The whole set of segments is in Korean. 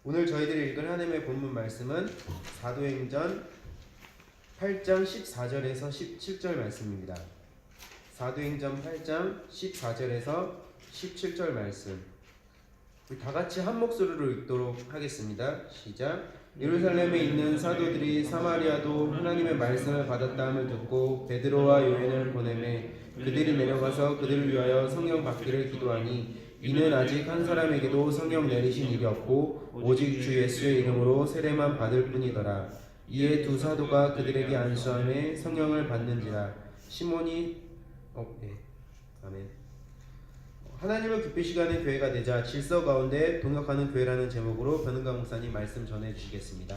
오늘 저희들이 읽을 하나님의 본문 말씀은 사도행전 8장 14절에서 17절 말씀입니다. 사도행전 8장 14절에서 17절 말씀. 우리 다 같이 한 목소리로 읽도록 하겠습니다. 시작. 예루살렘에 있는 사도들이 사마리아도 하나님의 말씀을 받았다함을 듣고 베드로와 요한을 보내매 그들이 내려가서 그들을 위하여 성령 받기를 기도하니 이는 아직 한 사람에게도 성령 내리신 일이 없고 오직 주 예수의 이름으로 세례만 받을 뿐이더라. 이에 두 사도가 그들에게 안수하며 성령을 받는지라. 시몬이 아멘. 하나님을 기쁘시게 하는 교회가 되자 질서 가운데 동역하는 교회라는 제목으로 변은강 목사님 말씀 전해 주시겠습니다.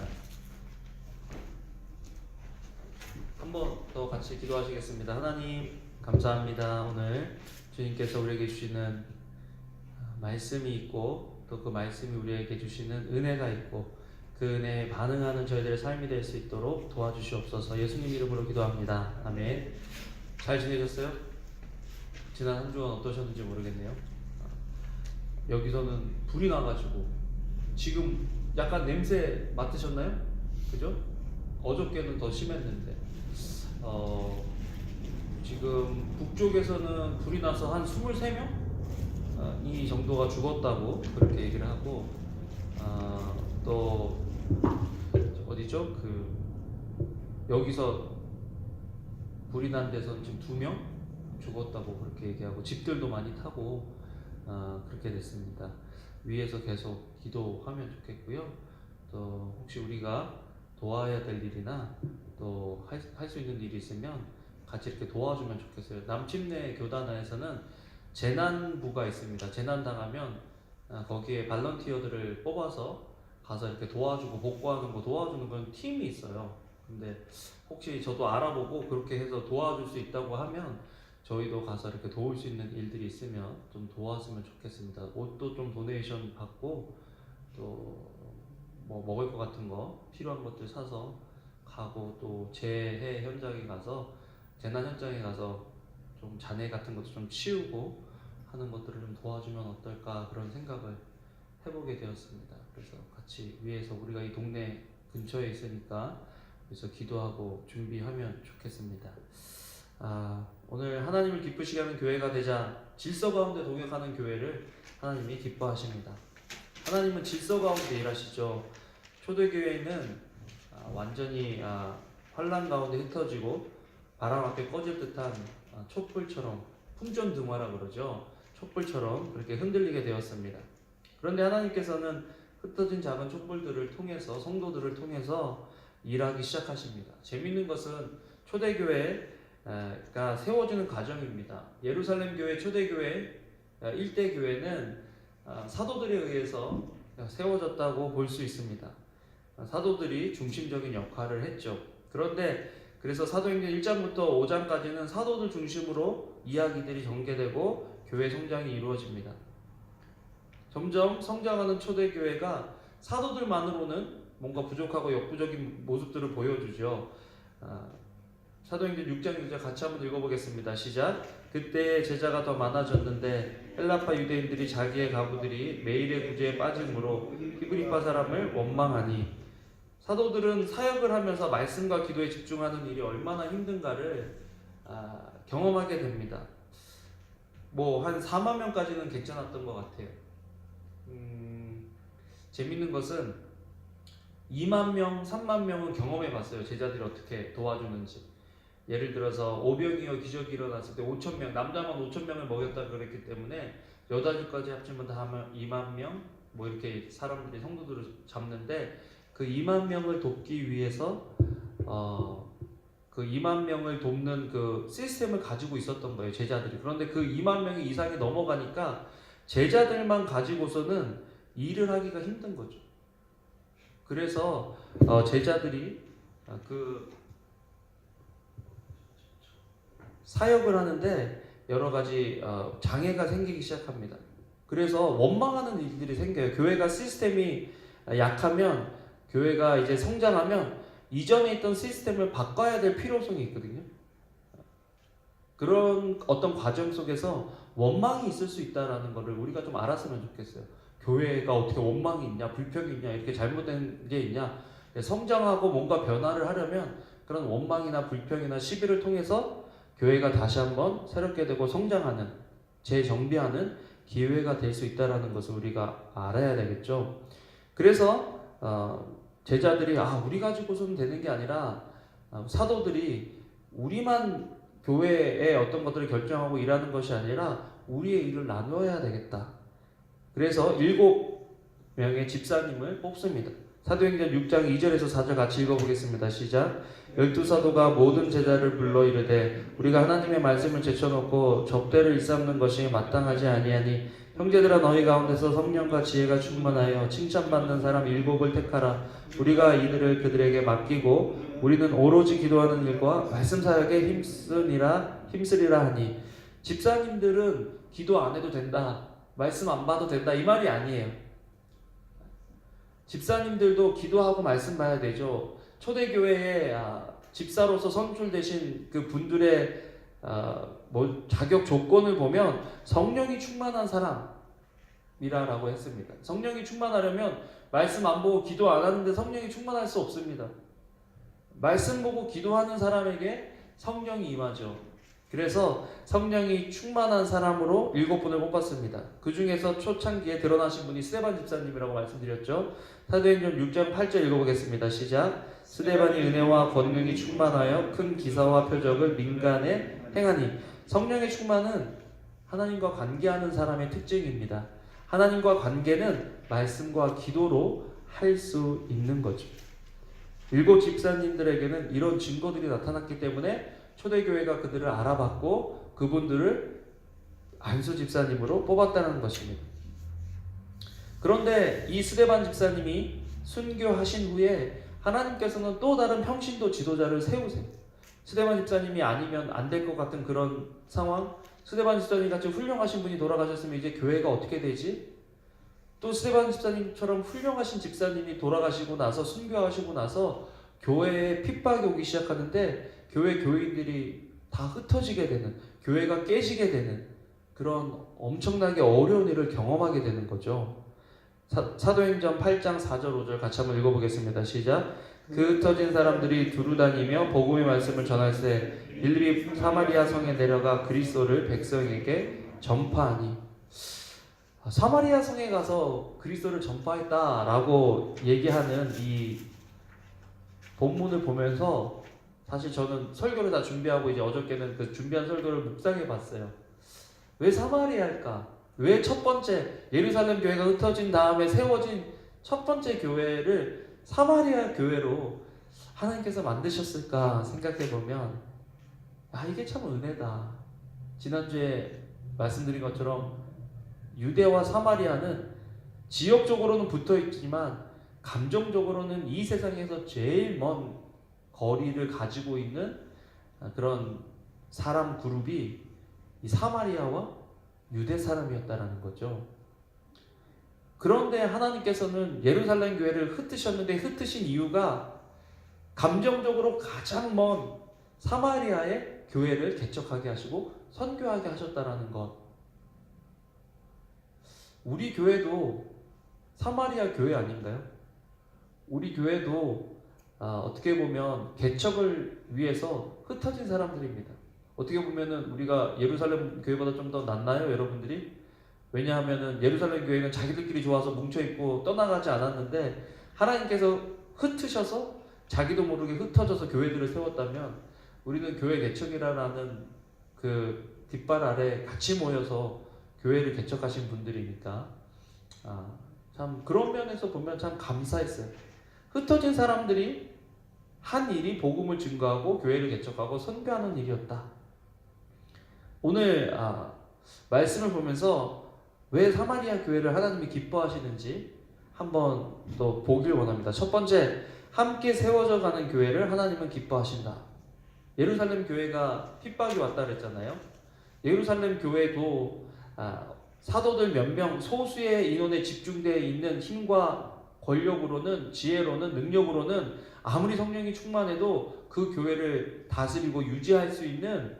한 번 더 같이 기도하시겠습니다. 하나님 감사합니다. 오늘 주님께서 우리에게 주시는 말씀이 있고 또 그 말씀이 우리에게 주시는 은혜가 있고 그 은혜에 반응하는 저희들의 삶이 될 수 있도록 도와주시옵소서. 예수님 이름으로 기도합니다. 아멘. 잘 지내셨어요? 지난 한 주간 어떠셨는지 모르겠네요. 여기서는 불이 나가지고 지금 약간 냄새 맡으셨나요? 그죠? 어저께는 더 심했는데 지금 북쪽에서는 불이 나서 한 23명? 이 정도가 죽었다고 그렇게 얘기를 하고 또 어디죠? 여기서 불이 난 데서는 지금 2명 죽었다고 그렇게 얘기하고 집들도 많이 타고 그렇게 됐습니다. 위에서 계속 기도하면 좋겠고요. 또 혹시 우리가 도와야 될 일이나 또 할 수 있는 일이 있으면 같이 이렇게 도와주면 좋겠어요. 남침내 교단에서는 재난부가 있습니다. 재난 당하면 거기에 발런티어들을 뽑아서 가서 이렇게 도와주고 복구하는 거 도와주는 그런 팀이 있어요. 근데 혹시 저도 알아보고 그렇게 해서 도와줄 수 있다고 하면 저희도 가서 이렇게 도울 수 있는 일들이 있으면 좀 도왔으면 좋겠습니다. 옷도 좀 도네이션 받고 또 뭐 먹을 것 같은 거 필요한 것들 사서 가고 또 재해 현장에 가서 재난 현장에 가서 좀 잔해 같은 것도 좀 치우고 하는 것들을 좀 도와주면 어떨까 그런 생각을 해보게 되었습니다. 그래서 같이 위에서 우리가 이 동네 근처에 있으니까 그래서 기도하고 준비하면 좋겠습니다. 오늘 하나님을 기쁘시게 하는 교회가 되자 질서 가운데 동역하는 교회를 하나님이 기뻐하십니다. 하나님은 질서 가운데 일하시죠. 초대교회는 완전히 환란 가운데 흩어지고 바람 앞에 꺼질 듯한 촛불처럼 풍전등화라 그러죠. 촛불처럼 그렇게 흔들리게 되었습니다. 그런데 하나님께서는 흩어진 작은 촛불들을 통해서 성도들을 통해서 일하기 시작하십니다. 재미있는 것은 초대교회가 세워지는 과정입니다. 예루살렘 교회 초대교회 일대 교회는 사도들에 의해서 세워졌다고 볼 수 있습니다. 사도들이 중심적인 역할을 했죠. 그런데 그래서 사도행전 1장부터 5장까지는 사도들 중심으로 이야기들이 전개되고 교회 성장이 이루어집니다. 점점 성장하는 초대교회가 사도들만으로는 뭔가 부족하고 역부족인 모습들을 보여주죠. 사도행전 6장 6절 같이 한번 읽어보겠습니다. 시작. 그때 제자가 더 많아졌는데 헬라파 유대인들이 자기의 가부들이 매일의 구제에 빠짐으로 히브리파 사람을 원망하니 사도들은 사역을 하면서 말씀과 기도에 집중하는 일이 얼마나 힘든가를 경험하게 됩니다. 한 4만 명까지는 괜찮았던 것 같아요. 재밌는 것은 2만 명, 3만 명은 경험해 봤어요. 제자들이 어떻게 도와주는지. 예를 들어서 오병이어 기적이 일어났을 때 5천 명, 남자만 5천 명을 먹였다 그랬기 때문에 여자들까지 합치면 다 하면 2만 명, 이렇게 사람들이 성도들을 잡는데 그 2만 명을 돕기 위해서 그 2만 명을 돕는 그 시스템을 가지고 있었던 거예요, 제자들이. 그런데 그 2만 명이 이상이 넘어가니까 제자들만 가지고서는 일을 하기가 힘든 거죠. 그래서 제자들이 그 사역을 하는데 여러 가지 장애가 생기기 시작합니다. 그래서 원망하는 일들이 생겨요. 교회가 시스템이 약하면 교회가 이제 성장하면 이전에 있던 시스템을 바꿔야 될 필요성이 있거든요. 그런 어떤 과정 속에서 원망이 있을 수 있다는 것을 우리가 좀 알았으면 좋겠어요. 교회가 어떻게 원망이 있냐, 불평이 있냐, 이렇게 잘못된 게 있냐. 성장하고 뭔가 변화를 하려면 그런 원망이나 불평이나 시비를 통해서 교회가 다시 한번 새롭게 되고 성장하는, 재정비하는 기회가 될 수 있다는 것을 우리가 알아야 되겠죠. 그래서 제자들이 우리 가지고서는 되는 게 아니라 사도들이 우리만 교회의 어떤 것들을 결정하고 일하는 것이 아니라 우리의 일을 나누어야 되겠다. 그래서 7명의 집사님을 뽑습니다. 사도행전 6장 2절에서 4절 같이 읽어보겠습니다. 시작. 12사도가 모든 제자를 불러 이르되 우리가 하나님의 말씀을 제쳐놓고 접대를 일삼는 것이 마땅하지 아니하니 형제들아 너희 가운데서 성령과 지혜가 충만하여 칭찬받는 사람 7을 택하라. 우리가 이들을 그들에게 맡기고 우리는 오로지 기도하는 일과 말씀 사역에 힘쓰리라 하니. 집사님들은 기도 안 해도 된다, 말씀 안 봐도 된다, 이 말이 아니에요. 집사님들도 기도하고 말씀 봐야 되죠. 초대교회에 집사로서 선출되신 그 분들의 자격 조건을 보면 성령이 충만한 사람이라고 했습니다. 성령이 충만하려면 말씀 안 보고 기도 안 하는데 성령이 충만할 수 없습니다. 말씀 보고 기도하는 사람에게 성령이 임하죠. 그래서 성령이 충만한 사람으로 7분을 뽑았습니다. 그 중에서 초창기에 드러나신 분이 스데반 집사님이라고 말씀드렸죠. 사도행전 6장 8절 읽어보겠습니다. 시작. 스데반이 은혜와 권능이 충만하여 큰 기사와 표적을 민간에 행하니. 성령의 충만은 하나님과 관계하는 사람의 특징입니다. 하나님과 관계는 말씀과 기도로 할 수 있는 거죠. 7 집사님들에게는 이런 증거들이 나타났기 때문에 초대교회가 그들을 알아봤고 그분들을 안수 집사님으로 뽑았다는 것입니다. 그런데 이 스데반 집사님이 순교하신 후에 하나님께서는 또 다른 평신도 지도자를 세우세요. 스데반 집사님이 아니면 안 될 것 같은 그런 상황. 스데반 집사님 같이 훌륭하신 분이 돌아가셨으면 이제 교회가 어떻게 되지? 또 스데반 집사님처럼 훌륭하신 집사님이 돌아가시고 나서, 순교하시고 나서 교회에 핍박이 오기 시작하는데 교회 교인들이 다 흩어지게 되는, 교회가 깨지게 되는 그런 엄청나게 어려운 일을 경험하게 되는 거죠. 사도행전 8장 4절 5절 같이 한번 읽어보겠습니다. 시작. 그 흩어진 사람들이 두루 다니며 복음의 말씀을 전할세 일일이 사마리아 성에 내려가 그리스도를 백성에게 전파하니. 사마리아 성에 가서 그리스도를 전파했다라고 얘기하는 이 본문을 보면서 사실 저는 설교를 다 준비하고 이제 어저께는 그 준비한 설교를 묵상해 봤어요. 왜 사마리아일까? 왜 첫 번째 예루살렘 교회가 흩어진 다음에 세워진 첫 번째 교회를 사마리아 교회로 하나님께서 만드셨을까 생각해 보면 이게 참 은혜다. 지난주에 말씀드린 것처럼 유대와 사마리아는 지역적으로는 붙어 있지만 감정적으로는 이 세상에서 제일 먼 거리를 가지고 있는 그런 사람 그룹이 이 사마리아와 유대 사람이었다라는 거죠. 그런데 하나님께서는 예루살렘 교회를 흩으셨는데 흩으신 이유가 감정적으로 가장 먼 사마리아의 교회를 개척하게 하시고 선교하게 하셨다라는 것. 우리 교회도 사마리아 교회 아닌가요? 우리 교회도 어떻게 보면 개척을 위해서 흩어진 사람들입니다. 어떻게 보면은 우리가 예루살렘 교회보다 좀 더 낫나요, 여러분들이? 왜냐하면은 예루살렘 교회는 자기들끼리 좋아서 뭉쳐있고 떠나가지 않았는데 하나님께서 흩으셔서 자기도 모르게 흩어져서 교회들을 세웠다면 우리는 교회 개척이라는 그 뒷발 아래 같이 모여서 교회를 개척하신 분들이니까 참 그런 면에서 보면 참 감사했어요. 흩어진 사람들이 한 일이 복음을 증거하고 교회를 개척하고 선교하는 일이었다. 오늘 말씀을 보면서 왜 사마리아 교회를 하나님이 기뻐하시는지 한번 더 보길 원합니다. 첫 번째, 함께 세워져 가는 교회를 하나님은 기뻐하신다. 예루살렘 교회가 핍박이 왔다 그랬잖아요. 예루살렘 교회도 사도들 몇 명, 소수의 인원에 집중되어 있는 힘과 권력으로는, 지혜로는, 능력으로는 아무리 성령이 충만해도 그 교회를 다스리고 유지할 수 있는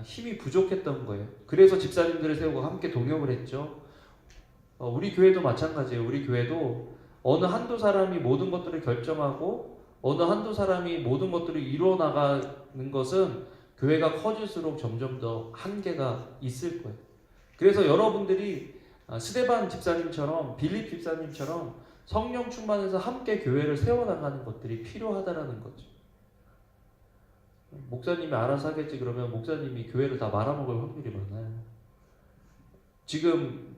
힘이 부족했던 거예요. 그래서 집사님들을 세우고 함께 동역을 했죠. 우리 교회도 마찬가지예요. 우리 교회도 어느 한두 사람이 모든 것들을 결정하고 어느 한두 사람이 모든 것들을 이루어 나가는 것은 교회가 커질수록 점점 더 한계가 있을 거예요. 그래서 여러분들이 스데반 집사님처럼 빌립 집사님처럼 성령 충만해서 함께 교회를 세워나가는 것들이 필요하다라는 거죠. 목사님이 알아서 하겠지 그러면 목사님이 교회를 다 말아먹을 확률이 많아요. 지금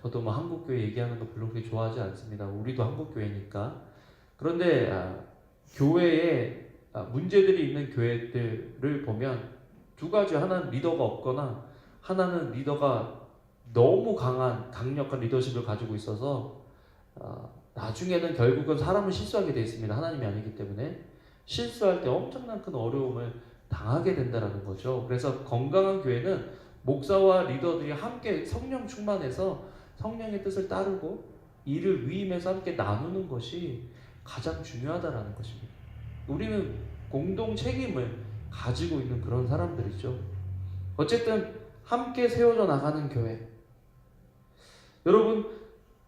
저도 뭐 한국교회 얘기하는 거 별로 그렇게 좋아하지 않습니다. 우리도 한국교회니까. 그런데 교회에 문제들이 있는 교회들을 보면 두 가지, 하나는 리더가 없거나 하나는 리더가 너무 강력한 리더십을 가지고 있어서 나중에는 결국은 사람은 실수하게 되어 있습니다. 하나님이 아니기 때문에 실수할 때 엄청난 큰 어려움을 당하게 된다는 거죠. 그래서 건강한 교회는 목사와 리더들이 함께 성령 충만해서 성령의 뜻을 따르고 이를 위임해서 함께 나누는 것이 가장 중요하다는 것입니다. 우리는 공동 책임을 가지고 있는 그런 사람들이죠. 어쨌든 함께 세워져 나가는 교회. 여러분,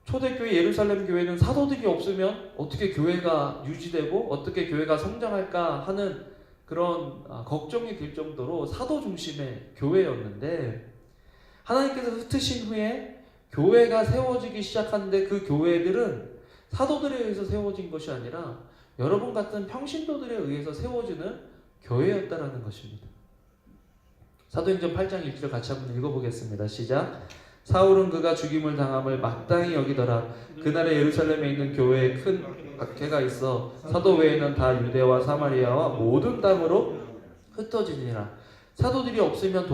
초대교회 예루살렘 교회는 사도들이 없으면 어떻게 교회가 유지되고 어떻게 교회가 성장할까 하는 그런 걱정이 들 정도로 사도 중심의 교회였는데, 하나님께서 흩으신 후에 교회가 세워지기 시작하는데 그 교회들은 사도들에 의해서 세워진 것이 아니라 여러분 같은 평신도들에 의해서 세워지는 교회였다라는 것입니다. 사도행전 8장 1절 같이 한번 읽어보겠습니다. 시작. 사울은 그가 죽임을 당함을 마땅히 여기더라. 그날에 예루살렘에 있는 교회에 큰 박해가 있어 사도 외에는 다 유대와 사마리아와 모든 땅으로 흩어지니라. 사도들이 없으면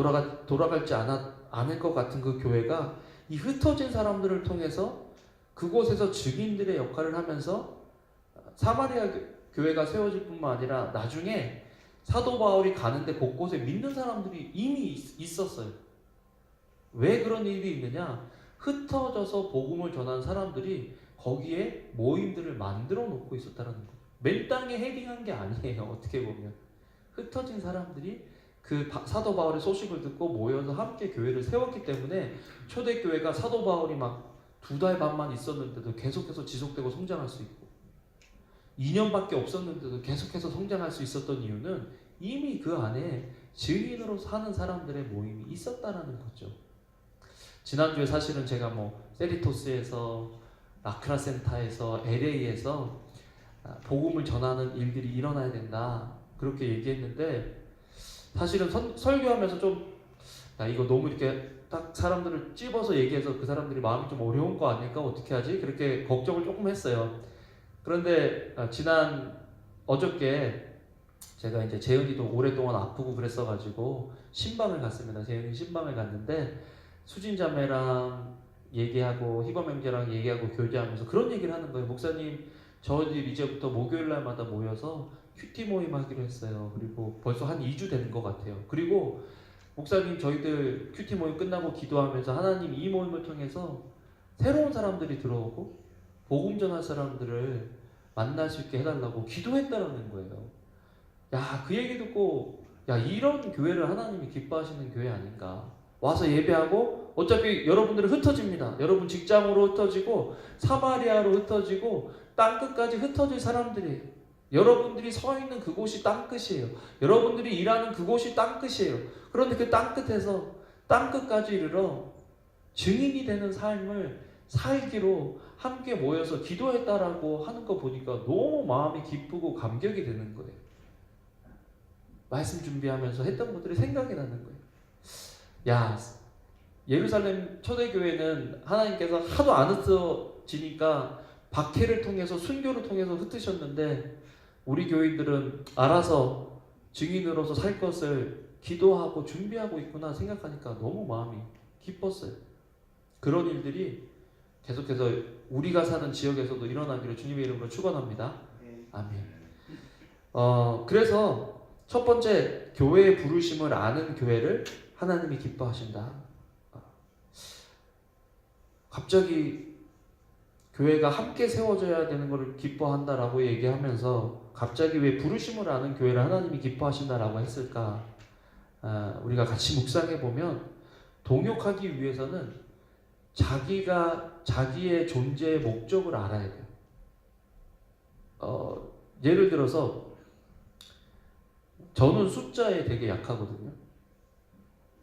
돌아갈지 않을 것 같은 그 교회가 이 흩어진 사람들을 통해서 그곳에서 증인들의 역할을 하면서 사마리아 교회가 세워질 뿐만 아니라 나중에 사도 바울이 가는데 곳곳에 믿는 사람들이 이미 있었어요. 왜 그런 일이 있느냐? 흩어져서 복음을 전한 사람들이 거기에 모임들을 만들어 놓고 있었다는 거예요. 맨 땅에 헤딩한 게 아니에요. 어떻게 보면 흩어진 사람들이 그 사도 바울의 소식을 듣고 모여서 함께 교회를 세웠기 때문에 초대교회가 사도 바울이 막 2달 반만 있었는데도 계속해서 지속되고 성장할 수 있고 2년밖에 없었는데도 계속해서 성장할 수 있었던 이유는 이미 그 안에 증인으로 사는 사람들의 모임이 있었다라는 거죠. 지난주에 사실은 제가 세리토스에서 라크라센타에서 LA에서 복음을 전하는 일들이 일어나야 된다 그렇게 얘기했는데, 사실은 설교하면서 좀 이거 너무 이렇게 딱 사람들을 찝어서 얘기해서 그 사람들이 마음이 좀 어려운 거 아닐까, 어떻게 하지? 그렇게 걱정을 조금 했어요. 그런데 어저께 제가 이제 재은이도 오랫동안 아프고 그랬어가지고 신방을 갔습니다. 재은이 신방을 갔는데 수진자매랑 얘기하고 희범 형제랑 얘기하고 교제하면서 그런 얘기를 하는 거예요. 목사님, 저희들 이제부터 목요일 날마다 모여서 큐티 모임 하기로 했어요. 그리고 벌써 한 2주 된 것 같아요. 그리고 목사님, 저희들 큐티 모임 끝나고 기도하면서 하나님 이 모임을 통해서 새로운 사람들이 들어오고 복음 전할 사람들을 만날 수 있게 해달라고 기도했다라는 거예요. 그 얘기 듣고 이런 교회를 하나님이 기뻐하시는 교회 아닌가. 와서 예배하고 어차피 여러분들은 흩어집니다. 여러분 직장으로 흩어지고 사마리아로 흩어지고 땅끝까지 흩어질 사람들이에요. 여러분들이 서 있는 그곳이 땅끝이에요. 여러분들이 일하는 그곳이 땅끝이에요. 그런데 그 땅끝에서 땅끝까지 이르러 증인이 되는 삶을 살기로 함께 모여서 기도했다라고 하는 거 보니까 너무 마음이 기쁘고 감격이 되는 거예요. 말씀 준비하면서 했던 것들이 생각이 나는 거예요. 예루살렘 초대교회는 하나님께서 하도 안 흩어지니까 박해를 통해서 순교를 통해서 흩으셨는데, 우리 교인들은 알아서 증인으로서 살 것을 기도하고 준비하고 있구나 생각하니까 너무 마음이 기뻤어요. 그런 일들이 계속해서 우리가 사는 지역에서도 일어나기를 주님의 이름으로 축원합니다. 아멘. 그래서 첫 번째, 교회의 부르심을 아는 교회를 하나님이 기뻐하신다. 갑자기 교회가 함께 세워져야 되는 것을 기뻐한다라고 얘기하면서 갑자기 왜 부르심을 아는 교회를 하나님이 기뻐하신다라고 했을까? 우리가 같이 묵상해 보면 동역하기 위해서는 자기의 존재의 목적을 알아야 돼요. 예를 들어서 저는 숫자에 되게 약하거든요.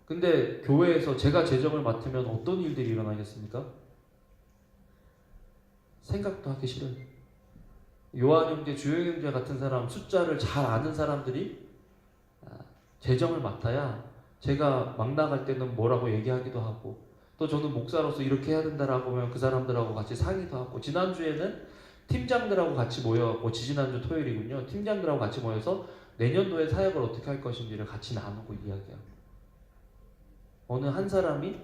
근데 교회에서 제가 재정을 맡으면 어떤 일들이 일어나겠습니까? 생각도 하기 싫어요. 요한 형제, 주영 형제 같은 사람, 숫자를 잘 아는 사람들이 재정을 맡아야 제가 막 나갈 때는 뭐라고 얘기하기도 하고, 또 저는 목사로서 이렇게 해야 된다라고 하면 그 사람들하고 같이 상의도 하고, 지난주에는 팀장들하고 같이 모여갖고, 지지난주 토요일이군요. 팀장들하고 같이 모여서 내년도에 사역을 어떻게 할 것인지를 같이 나누고 이야기하고, 어느 한 사람이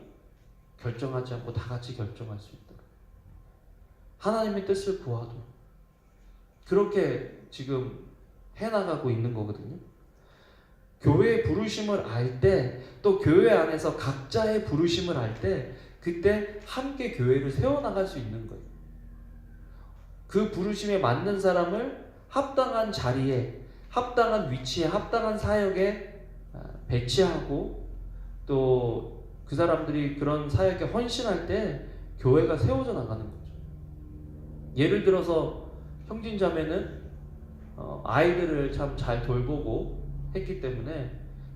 결정하지 않고 다 같이 결정할 수 있도록 하나님의 뜻을 구하도 그렇게 지금 해나가고 있는 거거든요. 교회의 부르심을 알 때, 또 교회 안에서 각자의 부르심을 알 때, 그때 함께 교회를 세워나갈 수 있는 거예요. 그 부르심에 맞는 사람을 합당한 자리에, 합당한 위치에, 합당한 사역에 배치하고, 또 그 사람들이 그런 사역에 헌신할 때 교회가 세워져 나가는 거죠. 예를 들어서 형진자매는 아이들을 참 잘 돌보고 했기 때문에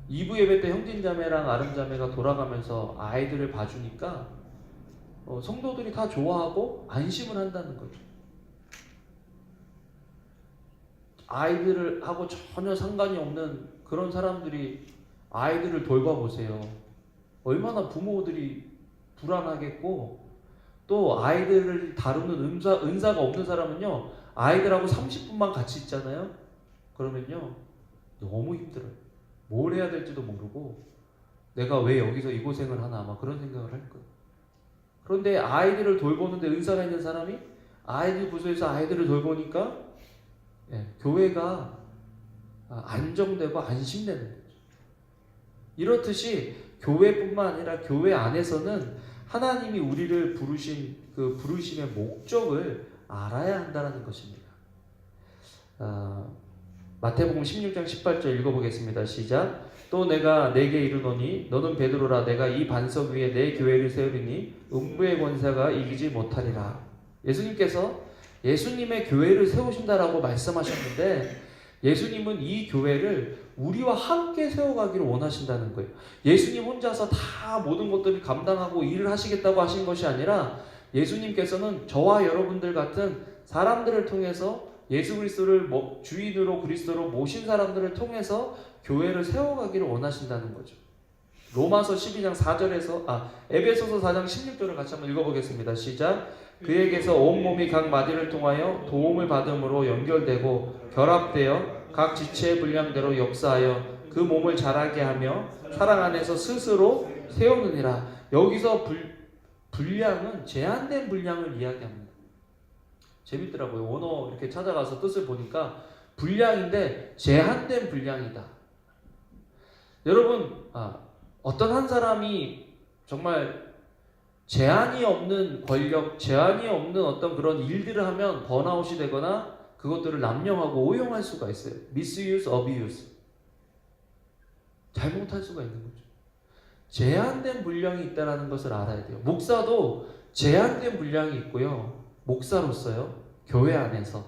2부 예배 때 형진자매랑 아름자매가 돌아가면서 아이들을 봐주니까 성도들이 다 좋아하고 안심을 한다는 거죠. 아이들을 하고 전혀 상관이 없는 그런 사람들이 아이들을 돌봐보세요. 얼마나 부모들이 불안하겠고, 또 아이들을 다루는 은사가 없는 사람은요, 아이들하고 30분만 같이 있잖아요. 그러면요 너무 힘들어요. 뭘 해야 될지도 모르고, 내가 왜 여기서 이 고생을 하나, 아마 그런 생각을 할 거예요. 그런데 아이들을 돌보는데 은사가 있는 사람이 아이들 부서에서 아이들을 돌보니까 교회가 안정되고 안심되는 거죠. 이렇듯이 교회뿐만 아니라 교회 안에서는 하나님이 우리를 부르신 그 부르심의 목적을 알아야 한다는 것입니다. 마태복음 16장 18절 읽어보겠습니다. 시작. 또 내가 내게 이르노니 너는 베드로라. 내가 이 반석 위에 내 교회를 세우리니 음부의 권세가 이기지 못하리라. 예수님께서 예수님의 교회를 세우신다라고 말씀하셨는데, 예수님은 이 교회를 우리와 함께 세워가기를 원하신다는 거예요. 예수님 혼자서 다 모든 것들을 감당하고 일을 하시겠다고 하신 것이 아니라, 예수님께서는 저와 여러분들 같은 사람들을 통해서 예수 그리스도를 주인으로 그리스도로 모신 사람들을 통해서 교회를 세워가기를 원하신다는 거죠. 로마서 12장 4절에서 에베소서 4장 16절을 같이 한번 읽어보겠습니다. 시작. 그에게서 온몸이 각 마디를 통하여 도움을 받음으로 연결되고 결합되어 각 지체의 분량대로 역사하여 그 몸을 자라게 하며 사랑 안에서 스스로 세우느니라. 여기서 분량은 제한된 분량을 이야기합니다. 재밌더라고요. 원어 이렇게 찾아가서 뜻을 보니까 분량인데 제한된 분량이다. 여러분, 어떤 한 사람이 정말 제한이 없는 권력, 제한이 없는 어떤 그런 일들을 하면 번아웃이 되거나 그것들을 남용하고 오용할 수가 있어요. misuse, abuse. 잘못할 수가 있는 거죠. 제한된 분량이 있다는 것을 알아야 돼요. 목사도 제한된 분량이 있고요. 목사로서요. 교회 안에서.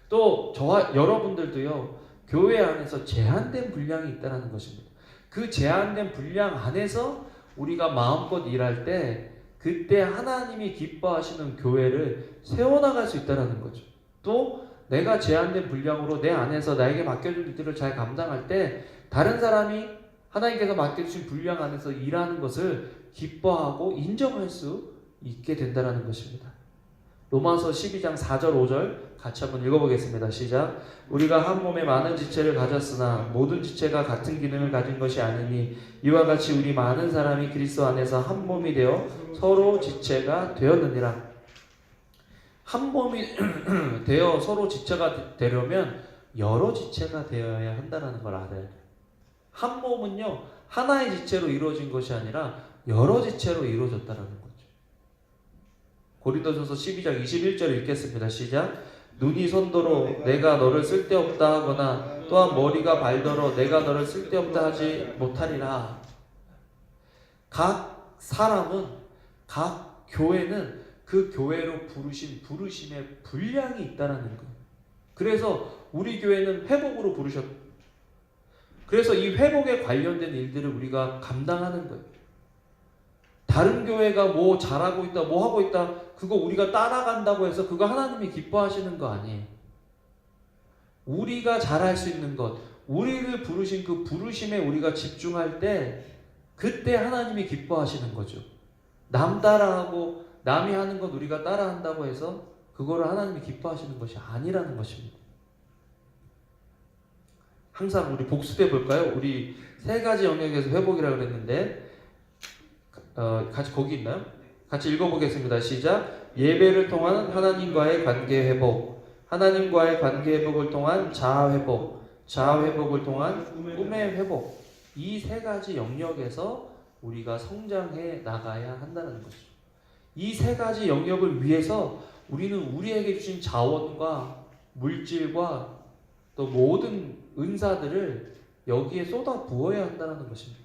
또 저와 여러분들도요. 교회 안에서 제한된 분량이 있다는 것입니다. 그 제한된 분량 안에서 우리가 마음껏 일할 때 그때 하나님이 기뻐하시는 교회를 세워나갈 수 있다는 거죠. 또 내가 제한된 분량으로 내 안에서 나에게 맡겨준 일들을 잘 감당할 때 다른 사람이 하나님께서 맡겨주신 분량 안에서 일하는 것을 기뻐하고 인정할 수 있게 된다는 것입니다. 로마서 12장 4절 5절 같이 한번 읽어보겠습니다. 시작. 우리가 한 몸에 많은 지체를 가졌으나 모든 지체가 같은 기능을 가진 것이 아니니 이와 같이 우리 많은 사람이 그리스도 안에서 한 몸이 되어 서로 지체가 되었느니라. 한 몸이 되어 서로 지체가 되려면 여러 지체가 되어야 한다는 걸 알아야 돼요. 한 몸은요 하나의 지체로 이루어진 것이 아니라 여러 지체로 이루어졌다는 거죠. 고린도전서 12장 21절 읽겠습니다. 시작. 눈이 손도로 내가 너를 쓸데없다 하거나 또한 머리가 발더러 내가 너를 쓸데없다 하지 못하리라. 각 사람은 각 교회는 그 교회로 부르신 부르심의 분량이 있다라는 거예요. 그래서 우리 교회는 회복으로 부르셨. 그래서 이 회복에 관련된 일들을 우리가 감당하는 거예요. 다른 교회가 뭐 잘하고 있다, 뭐 하고 있다, 그거 우리가 따라간다고 해서 그거 하나님이 기뻐하시는 거 아니에요. 우리가 잘할 수 있는 것, 우리를 부르신 그 부르심에 우리가 집중할 때 그때 하나님이 기뻐하시는 거죠. 남 따라하고 남이 하는 것 우리가 따라한다고 해서 그거를 하나님이 기뻐하시는 것이 아니라는 것입니다. 항상 우리 복습해 볼까요? 우리 세 가지 영역에서 회복이라고 그랬는데 같이 거기 있나요? 같이 읽어보겠습니다. 시작. 예배를 통한 하나님과의 관계 회복, 하나님과의 관계 회복을 통한 자아 회복, 자아 회복을 통한 꿈의 회복. 이 세 가지 영역에서 우리가 성장해 나가야 한다는 것이죠. 이 세 가지 영역을 위해서 우리는 우리에게 주신 자원과 물질과 또 모든 은사들을 여기에 쏟아 부어야 한다는 것입니다.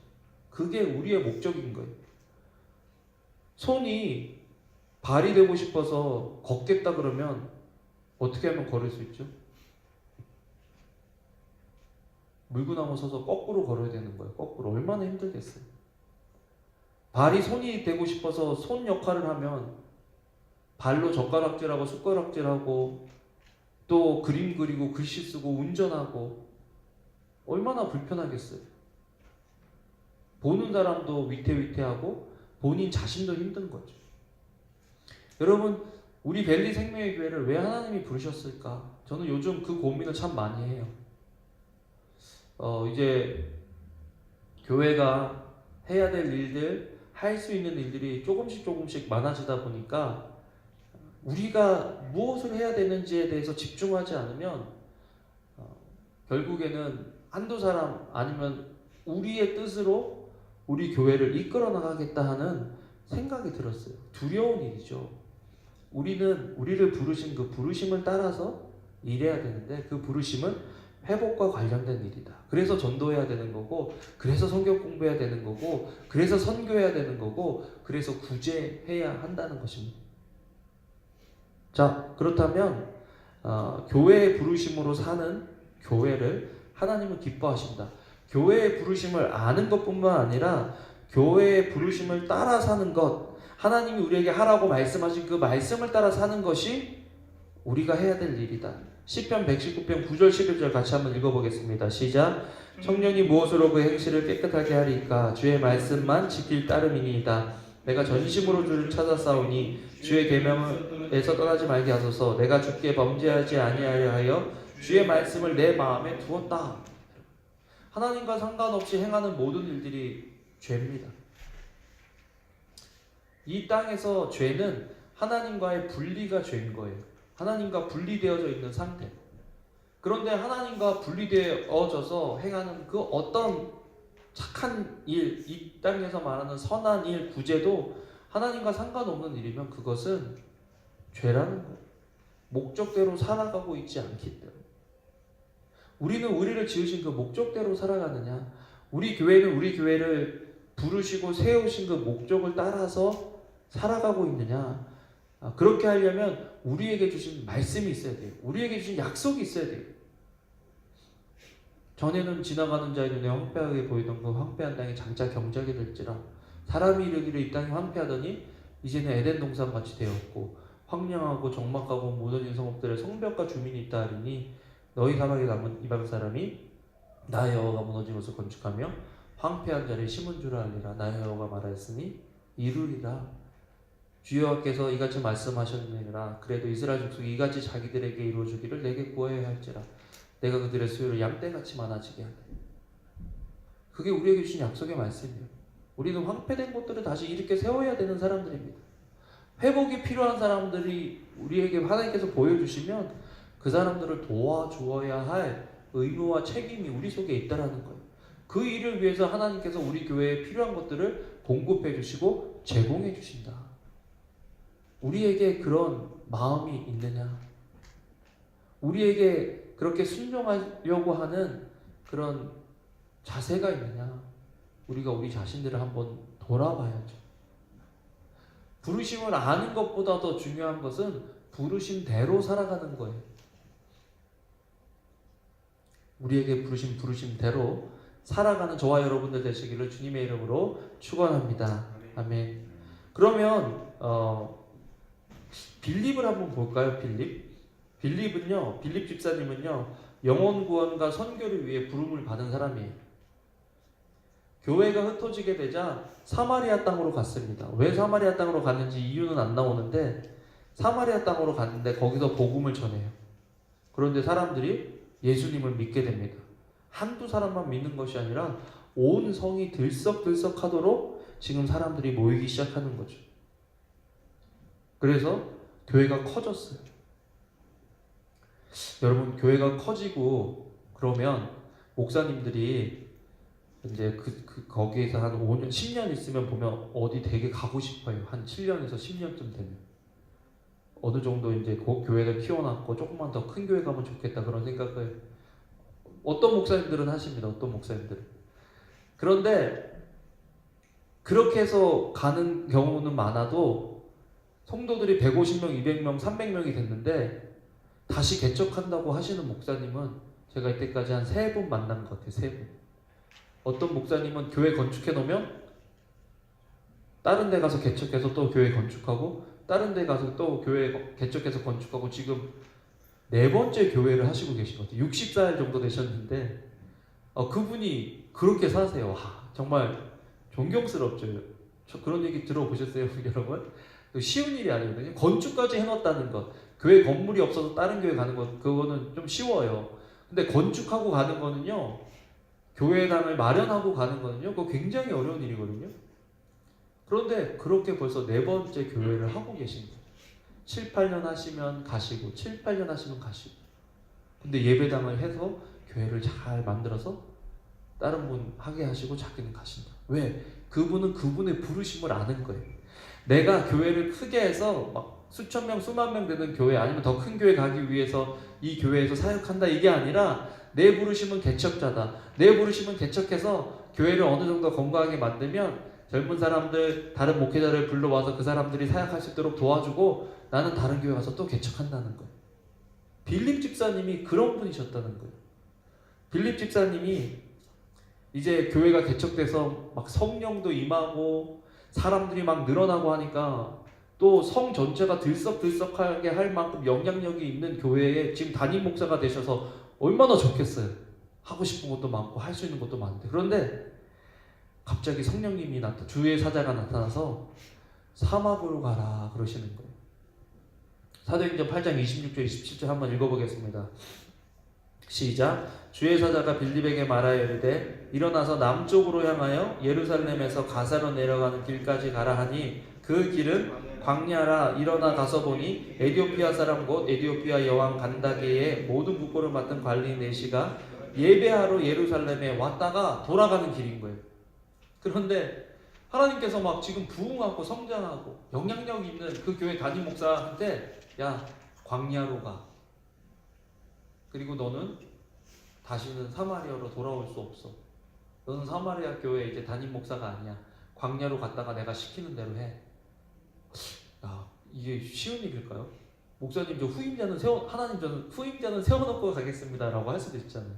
그게 우리의 목적인 거예요. 손이 발이 되고 싶어서 걷겠다 그러면 어떻게 하면 걸을 수 있죠? 물구나무 서서 거꾸로 걸어야 되는 거예요. 거꾸로. 얼마나 힘들겠어요. 발이 손이 되고 싶어서 손 역할을 하면 발로 젓가락질하고 숟가락질하고 또 그림 그리고 글씨 쓰고 운전하고 얼마나 불편하겠어요. 보는 사람도 위태위태하고 본인 자신도 힘든 거죠. 여러분, 우리 벨리 생명의 교회를 왜 하나님이 부르셨을까? 저는 요즘 그 고민을 참 많이 해요. 이제 교회가 해야 될 일들, 할 수 있는 일들이 조금씩 많아지다 보니까 우리가 무엇을 해야 되는지에 대해서 집중하지 않으면 결국에는 한두 사람 아니면 우리의 뜻으로 우리 교회를 이끌어 나가겠다 하는 생각이 들었어요. 두려운 일이죠. 우리는 우리를 부르신 그 부르심을 따라서 일해야 되는데 그 부르심은 회복과 관련된 일이다. 그래서 전도해야 되는 거고, 그래서 성경 공부해야 되는 거고, 그래서 선교해야 되는 거고, 그래서 구제해야 한다는 것입니다. 자, 그렇다면 교회의 부르심으로 사는 교회를 하나님은 기뻐하신다. 교회의 부르심을 아는 것뿐만 아니라 교회의 부르심을 따라 사는 것, 하나님이 우리에게 하라고 말씀하신 그 말씀을 따라 사는 것이 우리가 해야 될 일이다. 시편 119편 9절 11절 같이 한번 읽어보겠습니다. 시작. 청년이 무엇으로 그 행실을 깨끗하게 하리까? 주의 말씀만 지킬 따름이니이다. 내가 전심으로 주를 찾아 싸우니 주의 계명에서 떠나지 말게 하소서. 내가 주께 범죄하지 아니하려 하여 주의 말씀을 내 마음에 두었다. 하나님과 상관없이 행하는 모든 일들이 죄입니다. 이 땅에서 죄는 하나님과의 분리가 죄인 거예요. 하나님과 분리되어져 있는 상태. 그런데 하나님과 분리되어져서 행하는 그 어떤 착한 일, 이 땅에서 말하는 선한 일, 구제도 하나님과 상관없는 일이면 그것은 죄라는 거예요. 목적대로 살아가고 있지 않기 때문에. 우리는 우리를 지으신 그 목적대로 살아가느냐? 우리 교회는 우리 교회를 부르시고 세우신 그 목적을 따라서 살아가고 있느냐? 그렇게 하려면 우리에게 주신 말씀이 있어야 돼요. 우리에게 주신 약속이 있어야 돼요. 전에는 지나가는 자의 눈에 황폐하게 보이던 그 황폐한 땅이 장차 경작이 될지라 사람이 이르기를 이 땅이 황폐하더니 이제는 에덴 동산같이 되었고 황량하고 적막하고 무너진 성읍들의 성벽과 주민이 있다 하리니 너희 사막에 남은 이방 사람이 나 여호와가 무너진 것을 건축하며 황폐한 자리에 심은 줄 알리라. 나 여호와가 말하였으니 이루리라. 주 여호와께서 이같이 말씀하셨느니라. 그래도 이스라엘 족속이 이같이 자기들에게 이루어주기를 내게 구하여야 할지라. 내가 그들의 수요를 양떼같이 많아지게 하리. 그게 우리에게 주신 약속의 말씀이에요. 우리는 황폐된 곳들을 다시 이렇게 세워야 되는 사람들입니다. 회복이 필요한 사람들이 우리에게 하나님께서 보여주시면 그 사람들을 도와주어야 할 의무와 책임이 우리 속에 있다라는 거예요. 그 일을 위해서 하나님께서 우리 교회에 필요한 것들을 공급해 주시고 제공해 주신다. 우리에게 그런 마음이 있느냐? 우리에게 그렇게 순종하려고 하는 그런 자세가 있느냐? 우리가 우리 자신들을 한번 돌아봐야죠. 부르심을 아는 것보다 더 중요한 것은 부르심대로 살아가는 거예요. 우리에게 부르심대로 살아가는 저와 여러분들 되시기를 주님의 이름으로 축원합니다. 아멘. 그러면 빌립을 한번 볼까요? 빌립 집사님은요, 영혼 구원과 선교를 위해 부름을 받은 사람이에요. 교회가 흩어지게 되자 사마리아 땅으로 갔습니다. 왜 사마리아 땅으로 갔는지 이유는 안 나오는데 사마리아 땅으로 갔는데 거기서 복음을 전해요. 그런데 사람들이 예수님을 믿게 됩니다. 한두 사람만 믿는 것이 아니라 온 성이 들썩들썩하도록 지금 사람들이 모이기 시작하는 거죠. 그래서 교회가 커졌어요. 여러분, 교회가 커지고 그러면 목사님들이 이제 거기에서 한 5년, 10년 있으면 보면 어디 되게 가고 싶어요. 한 7년에서 10년쯤 되면. 어느 정도 이제 그 교회를 키워놨고 조금만 더 큰 교회 가면 좋겠다 그런 생각을 어떤 목사님들은 하십니다. 어떤 목사님들은. 그런데 그렇게 해서 가는 경우는 많아도 성도들이 150명, 200명, 300명이 됐는데 다시 개척한다고 하시는 목사님은 제가 이때까지 한 3분 만난 것 같아요. 3분. 어떤 목사님은 교회 건축해 놓으면 다른 데 가서 개척해서 또 교회 건축하고 다른 데 가서 또 교회 개척해서 건축하고 지금 4번째 교회를 하시고 계신 것 같아요. 60살 정도 되셨는데 그분이 그렇게 사세요. 와, 정말 존경스럽죠. 그런 얘기 들어보셨어요, 여러분? 쉬운 일이 아니거든요. 건축까지 해놨다는 것. 교회 건물이 없어서 다른 교회 가는 것, 그거는 좀 쉬워요. 근데 건축하고 가는 거는요, 교회당을 마련하고 가는 거는요, 그거 굉장히 어려운 일이거든요. 그런데 그렇게 벌써 4번째 교회를 하고 계신 거예요. 7, 8년 하시면 가시고 7, 8년 하시면 가시고. 근데 예배당을 해서 교회를 잘 만들어서 다른 분 하게 하시고 자기는 가신다. 왜? 그분은 그분의 부르심을 아는 거예요. 내가 교회를 크게 해서 막 수천 명, 수만 명 되는 교회 아니면 더 큰 교회 가기 위해서 이 교회에서 사역한다 이게 아니라 내 부르심은 개척자다. 내 부르심은 개척해서 교회를 어느 정도 건강하게 만들면 젊은 사람들, 다른 목회자를 불러와서 그 사람들이 사역할 수 있도록 도와주고 나는 다른 교회 가서 또 개척한다는 거예요. 빌립 집사님이 그런 분이셨다는 거예요. 빌립 집사님이 이제 교회가 개척돼서 막 성령도 임하고 사람들이 막 늘어나고 하니까 또 성 전체가 들썩들썩하게 할 만큼 영향력이 있는 교회에 지금 담임 목사가 되셔서 얼마나 좋겠어요. 하고 싶은 것도 많고 할 수 있는 것도 많은데 그런데 갑자기 성령님이 주의 사자가 나타나서 사막으로 가라 그러시는 거예요. 사도행전 8장 26절 27절 한번 읽어보겠습니다. 시작. 주의 사자가 빌립에게 말하여 이르되 일어나서 남쪽으로 향하여 예루살렘에서 가사로 내려가는 길까지 가라 하니 그 길은 광야라. 일어나 가서 보니 에디오피아 사람 곧 에디오피아 여왕 간다게의 모든 국보를 맡은 관리인 내시가 예배하러 예루살렘에 왔다가 돌아가는 길인 거예요. 그런데 하나님께서 막 지금 부흥하고 성장하고 영향력 있는 그 교회 담임 목사한테 야, 광야로 가. 그리고 너는 다시는 사마리아로 돌아올 수 없어. 너는 사마리아 교회 이제 담임 목사가 아니야. 광야로 갔다가 내가 시키는 대로 해. 야, 이게 쉬운 일일까요? 목사님 저 하나님 저는 후임자는 세워놓고 가겠습니다라고 할 수도 있잖아요.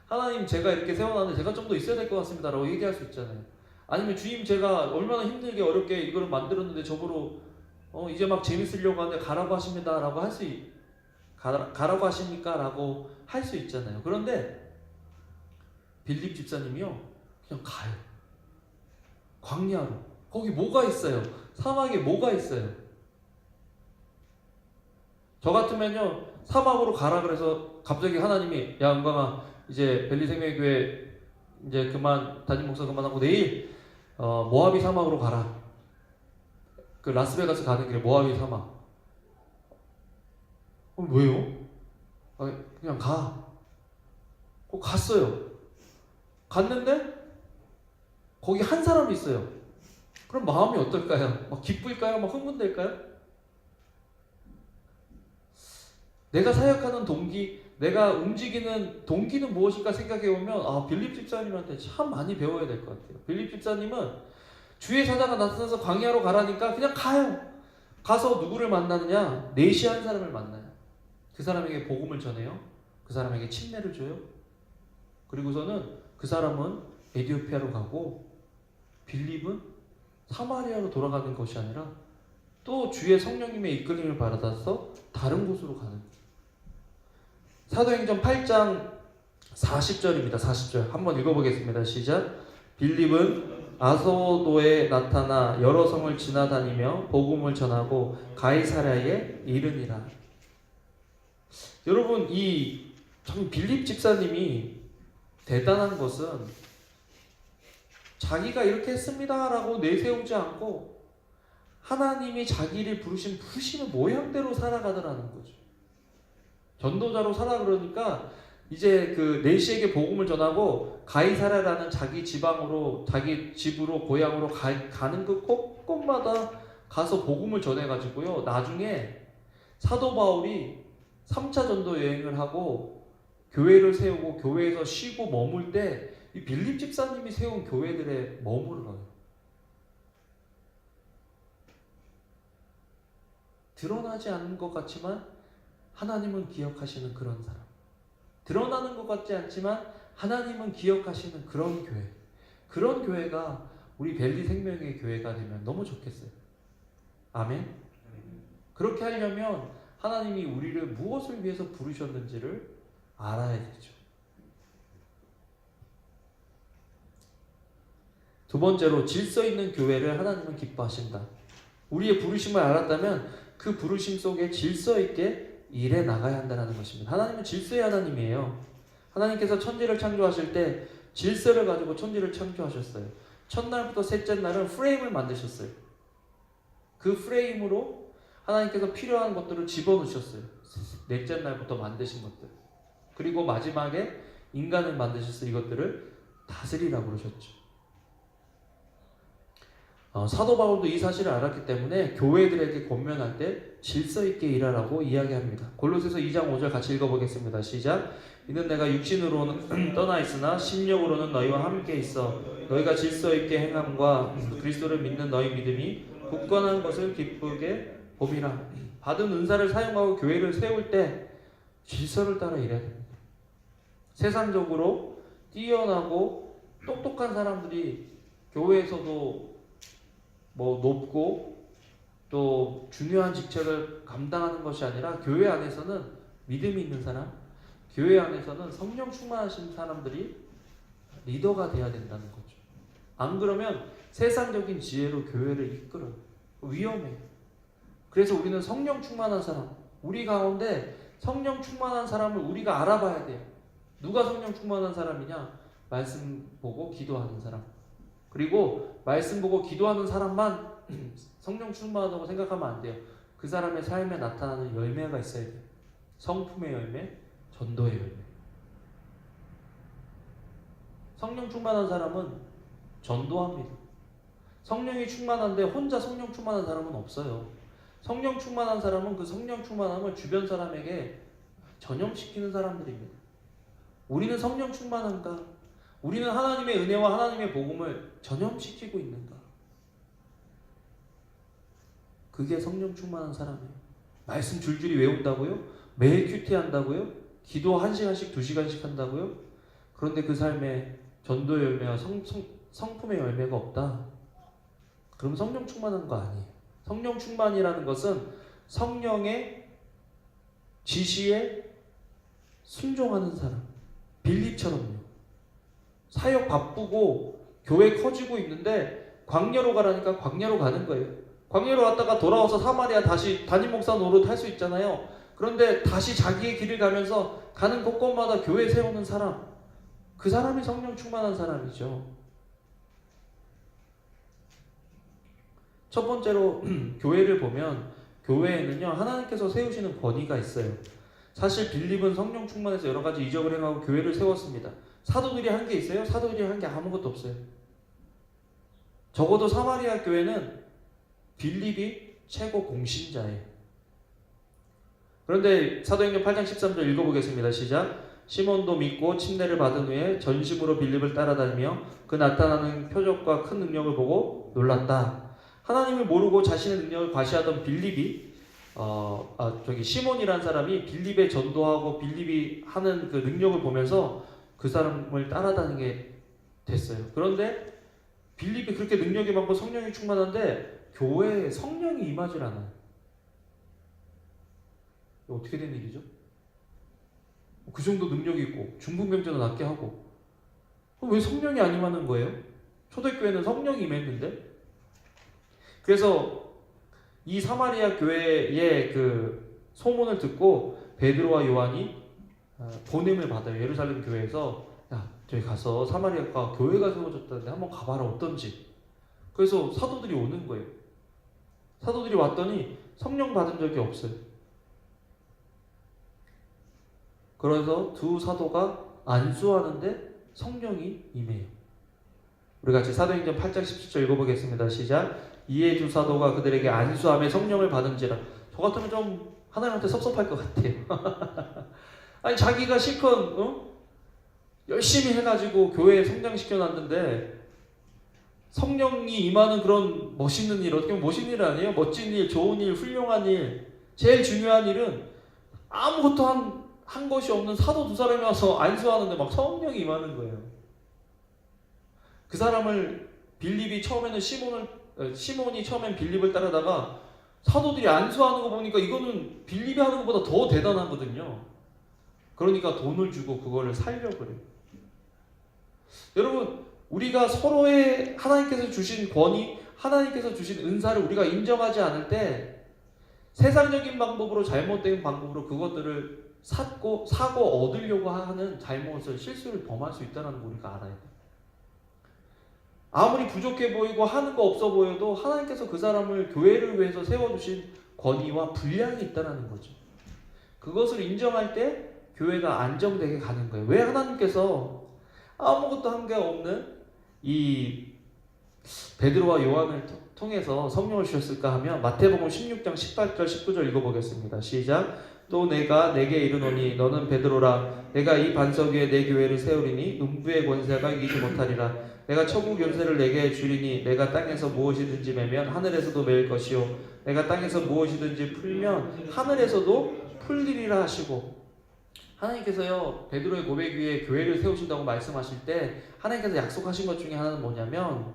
하나님 제가 이렇게 세워놨는데 제가 좀 더 있어야 될 것 같습니다라고 얘기할 수 있잖아요. 아니면 주님 제가 얼마나 힘들게 어렵게 이거를 만들었는데 저보러 이제 막 재밌으려고 하는데 가라고 하십니다라고 가라고 하십니까? 라고 할 수 있잖아요. 그런데 빌립 집사님이요 그냥 가요. 광야로. 거기 뭐가 있어요? 사막에 뭐가 있어요? 저 같으면요 사막으로 가라 그래서 갑자기 하나님이 야 은광아 이제 벨리생명교회 이제 담임 목사 그만하고 내일 모하비 사막으로 가라. 그 라스베가스 가는 길에 모하비 사막. 왜요? 그냥 가. 갔어요. 갔는데 거기 한 사람이 있어요. 그럼 마음이 어떨까요? 막 기쁠까요? 막 흥분될까요? 내가 사역하는 동기, 내가 움직이는 동기는 무엇일까 생각해 보면 빌립 집사님한테 참 많이 배워야 될 것 같아요. 빌립 집사님은 주의 사자가 나타나서 광야로 가라니까 그냥 가요. 가서 누구를 만나느냐? 내시한 사람을 만나요. 그 사람에게 복음을 전해요. 그 사람에게 침례를 줘요. 그리고서는 그 사람은 에티오피아로 가고 빌립은 사마리아로 돌아가는 것이 아니라 또 주의 성령님의 이끌림을 받아서 다른 곳으로 가는 거예요. 사도행전 8장 40절입니다. 40절 한번 읽어보겠습니다. 시작. 빌립은 아소도에 나타나 여러 성을 지나다니며 복음을 전하고 가이사랴에 이르니라. 여러분, 이 참 빌립 집사님이 대단한 것은 자기가 이렇게 했습니다 라고 내세우지 않고 하나님이 자기를 부르신 모양대로 살아가더라는 거죠. 전도자로 살아. 그러니까 이제 그 내시에게 복음을 전하고 가이사랴라는 자기 지방으로, 자기 집으로, 고향으로 가는 그 곳곳마다 가서 복음을 전해가지고요. 나중에 사도 바울이 3차 전도 여행을 하고 교회를 세우고 교회에서 쉬고 머물 때 이 빌립 집사님이 세운 교회들에 머물러요. 드러나지 않는 것 같지만 하나님은 기억하시는 그런 사람. 드러나는 것 같지 않지만 하나님은 기억하시는 그런 교회. 그런 교회가 우리 벨리 생명의 교회가 되면 너무 좋겠어요. 아멘. 그렇게 하려면 하나님이 우리를 무엇을 위해서 부르셨는지를 알아야 되죠. 두 번째로 질서 있는 교회를 하나님은 기뻐하신다. 우리의 부르심을 알았다면 그 부르심 속에 질서 있게 일해 나가야 한다는 것입니다. 하나님은 질서의 하나님이에요. 하나님께서 천지를 창조하실 때 질서를 가지고 천지를 창조하셨어요. 첫날부터 셋째 날은 프레임을 만드셨어요. 그 프레임으로 하나님께서 필요한 것들을 집어넣으셨어요. 넷째 날부터 만드신 것들. 그리고 마지막에 인간을 만드셔서 이것들을 다스리라고 그러셨죠. 사도 바울도 이 사실을 알았기 때문에 교회들에게 권면할 때 질서 있게 일하라고 이야기합니다. 골로새서 2장 5절 같이 읽어보겠습니다. 시작. 이는 내가 육신으로는 떠나 있으나 심령으로는 너희와 함께 있어 너희가 질서 있게 행함과 그리스도를 믿는 너희 믿음이 굳건한 것을 기쁘게 봄이라. 받은 은사를 사용하고 교회를 세울 때 질서를 따라 일해야 됩니다. 세상적으로 뛰어나고 똑똑한 사람들이 교회에서도 높고 또 중요한 직책을 감당하는 것이 아니라 교회 안에서는 믿음이 있는 사람, 교회 안에서는 성령 충만하신 사람들이 리더가 돼야 된다는 거죠. 안 그러면 세상적인 지혜로 교회를 이끌어요. 위험해요. 그래서 우리는 성령 충만한 사람, 우리 가운데 성령 충만한 사람을 우리가 알아봐야 돼요. 누가 성령 충만한 사람이냐? 말씀 보고 기도하는 사람. 그리고 말씀 보고 기도하는 사람만 성령 충만하다고 생각하면 안 돼요. 그 사람의 삶에 나타나는 열매가 있어야 돼요. 성품의 열매, 전도의 열매. 성령 충만한 사람은 전도합니다. 성령이 충만한데 혼자 성령 충만한 사람은 없어요. 성령 충만한 사람은 그 성령 충만함을 주변 사람에게 전염시키는 사람들입니다. 우리는 성령 충만한가? 우리는 하나님의 은혜와 하나님의 복음을 전염시키고 있는가? 그게 성령 충만한 사람이에요. 말씀 줄줄이 외운다고요? 매일 큐티 한다고요? 기도 1시간씩 2시간씩 한다고요? 그런데 그 삶에 전도의 열매와 성품의 열매가 없다? 그럼 성령 충만한 거 아니에요. 성령 충만이라는 것은 성령의 지시에 순종하는 사람. 빌립처럼요. 사역 바쁘고 교회 커지고 있는데 광야로 가라니까 광야로 가는 거예요. 광야로 왔다가 돌아와서 사마리아 다시 담임 목사 노릇 할 수 있잖아요. 그런데 다시 자기의 길을 가면서 가는 곳곳마다 교회 세우는 사람, 그 사람이 성령 충만한 사람이죠. 첫 번째로 교회를 보면 교회에는요 하나님께서 세우시는 권위가 있어요. 사실 빌립은 성령 충만해서 여러 가지 이적을 행하고 교회를 세웠습니다. 사도들이 한 게 있어요? 사도들이 한 게 아무것도 없어요. 적어도 사마리아 교회는 빌립이 최고 공신자예요. 그런데 사도행전 8장 13절 읽어보겠습니다. 시작. 시몬도 믿고 침례를 받은 후에 전심으로 빌립을 따라다니며 그 나타나는 표적과 큰 능력을 보고 놀랐다. 하나님을 모르고 자신의 능력을 과시하던 빌립이 시몬이라는 사람이 빌립에 전도하고 빌립이 하는 그 능력을 보면서 그 사람을 따라다니게 됐어요. 그런데 빌립이 그렇게 능력이 많고 성령이 충만한데 교회에 성령이 임하질 않아요. 어떻게 된 일이죠? 그 정도 능력이 있고 중풍 병자도 낫게 하고 왜 성령이 안 임하는 거예요? 초대교회는 성령이 임했는데. 그래서 이 사마리아 교회의 그 소문을 듣고 베드로와 요한이 보냄을 받아요. 예루살렘 교회에서 야, 저기 가서 사마리아가 교회가 세워졌다는데 한번 가봐라 어떤지. 그래서 사도들이 오는 거예요. 사도들이 왔더니 성령 받은 적이 없어요. 그래서 두 사도가 안수하는데 성령이 임해요. 우리 같이 사도행전 8장 17절 읽어보겠습니다. 시작. 이에 두 사도가 그들에게 안수하며 성령을 받은지라. 저 같으면 좀 하나님한테 섭섭할 것 같아요. 아니 자기가 실컷 열심히 해가지고 교회에 성장시켜놨는데 성령이 임하는 그런 멋있는 일, 어떻게 보면 멋있는 일 아니에요? 멋진 일, 좋은 일, 훌륭한 일, 제일 중요한 일은 아무것도 한 것이 없는 사도 두 사람이 와서 안수하는데 막 성령이 임하는 거예요. 그 사람을 빌립이 처음에는 시몬이 처음엔 빌립을 따르다가 사도들이 안수하는 거 보니까 이거는 빌립이 하는 것보다 더 대단하거든요. 그러니까 돈을 주고 그거를 살려고 그래요. 여러분, 우리가 서로의 하나님께서 주신 권위, 하나님께서 주신 은사를 우리가 인정하지 않을 때 세상적인 방법으로, 잘못된 방법으로 그것들을 사고 얻으려고 하는 실수를 범할 수 있다는 거 우리가 알아야 돼요. 아무리 부족해 보이고 하는 거 없어 보여도 하나님께서 그 사람을 교회를 위해서 세워주신 권위와 분량이 있다는 거죠. 그것을 인정할 때 교회가 안정되게 가는 거예요. 왜 하나님께서 아무것도 한 게 없는 이 베드로와 요한을 통해서 성령을 주셨을까 하면 마태복음 16장 18절 19절 읽어보겠습니다. 시작. 또 내가 내게 이르노니 너는 베드로라. 내가 이 반석 위에 내 교회를 세우리니 음부의 권세가 이기지 못하리라. 내가 천국 연세를 내게 주리니 내가 땅에서 무엇이든지 매면 하늘에서도 매일 것이요 내가 땅에서 무엇이든지 풀면 하늘에서도 풀리리라 하시고, 하나님께서요 베드로의 고백 위에 교회를 세우신다고 말씀하실 때 하나님께서 약속하신 것 중에 하나는 뭐냐면